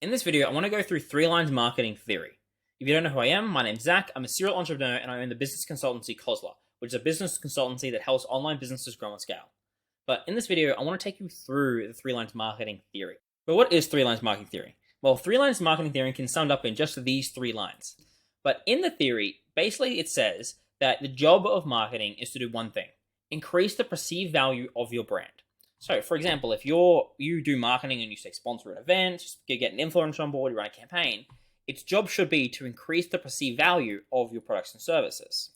In this video, I want to go through three lines marketing theory. If you don't know who I am, my name's Zach. I'm a serial entrepreneur and I own the business consultancy Cosla, which is a business consultancy that helps online businesses grow and scale. But in this video, I want to take you through the three lines marketing theory. But what is three lines marketing theory? Well, three lines marketing theory can sum up in just these three lines. But in the theory, basically it says that the job of marketing is to do one thing: increase the perceived value of your brand. So, for example, if you do marketing and you say sponsor an event, you get an influencer on board, you run a campaign, its job should be to increase the perceived value of your products and services.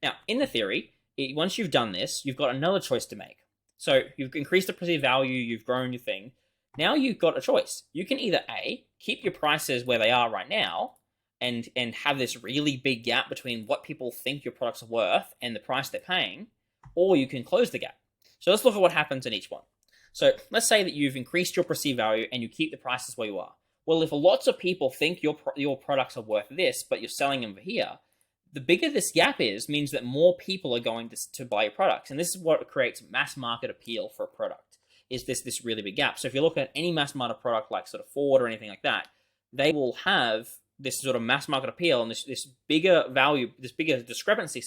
Now, in the theory, once you've done this, you've got another choice to make. So you've increased the perceived value, you've grown your thing. Now you've got a choice. You can either A, keep your prices where they are right now and have this really big gap between what people think your products are worth and the price they're paying, or you can close the gap. So let's look at what happens in each one. So let's say that you've increased your perceived value and you keep the prices where you are. Well, if lots of people think your products are worth this, but you're selling them over here, the bigger this gap is, means that more people are going to buy your products. And this is what creates mass market appeal for a product, is this really big gap. So if you look at any mass market product like sort of Ford or anything like that, they will have this sort of mass market appeal and this bigger value, this bigger discrepancy,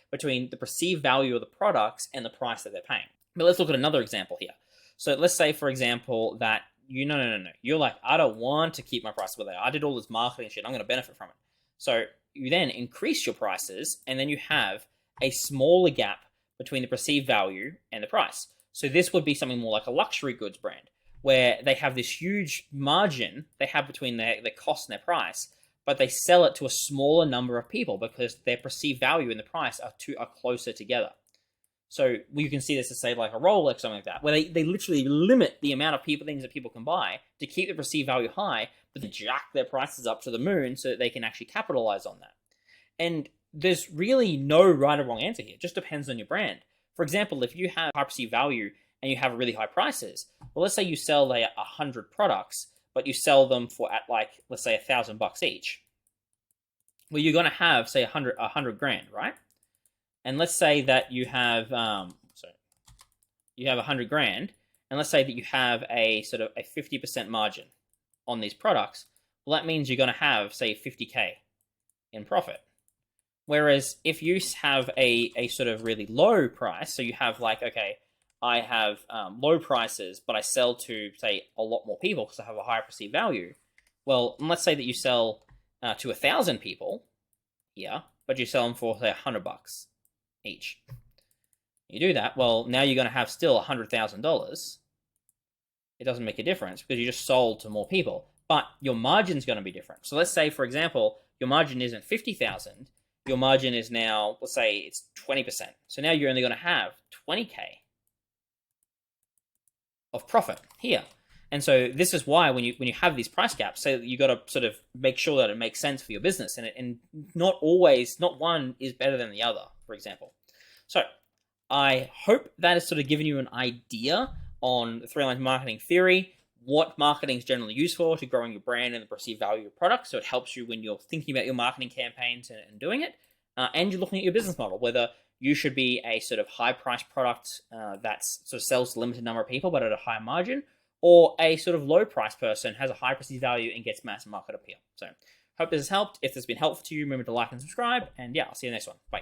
between the perceived value of the products and the price that they're paying. But let's look at another example here. So let's say, for example, that no. You're like, I don't want to keep my prices where they are. I did all this marketing shit. I'm going to benefit from it. So you then increase your prices, and then you have a smaller gap between the perceived value and the price. So this would be something more like a luxury goods brand, where they have this huge margin they have between their cost and their price, but they sell it to a smaller number of people because their perceived value and the price are closer together. So you can see this as, say, like a Rolex or something like that, where they literally limit the amount of things that people can buy to keep the perceived value high, but they jack their prices up to the moon so that they can actually capitalize on that. And there's really no right or wrong answer here. It just depends on your brand. For example, if you have high perceived value and you have really high prices, well, let's say you sell 100 products, but you sell them for at let's say $1,000 each. Well, you're going to have, say, 100 grand, right? And let's say that you have, you have 100 grand, and let's say that you have a sort of a 50% margin on these products. Well, that means you're going to have, say, 50K in profit. Whereas if you have a sort of really low price, so you have I have low prices, but I sell to, say, a lot more people because I have a higher perceived value. Well, let's say that you sell to 1,000 people here, but you sell them for, say, $100 each. You do that, well, now you're going to have still $100,000. It doesn't make a difference because you just sold to more people, but your margin's going to be different. So let's say, for example, your margin isn't 50,000. Your margin is now, let's say it's 20%. So now you're only going to have 20K of profit here. And so this is why when you have these price gaps, so you got to sort of make sure that it makes sense for your business, and not one is better than the other, for example. So I hope that has sort of given you an idea on the three lines marketing theory, what marketing is generally used for to growing your brand and the perceived value of your product. So it helps you when you're thinking about your marketing campaigns and doing it, and you're looking at your business model, whether you should be a sort of high price product that's sort of sells to a limited number of people but at a higher margin, or a sort of low price person has a high perceived value and gets mass market appeal. So hope this has helped. If this has been helpful to you, remember to like and subscribe. And yeah, I'll see you in the next one. Bye.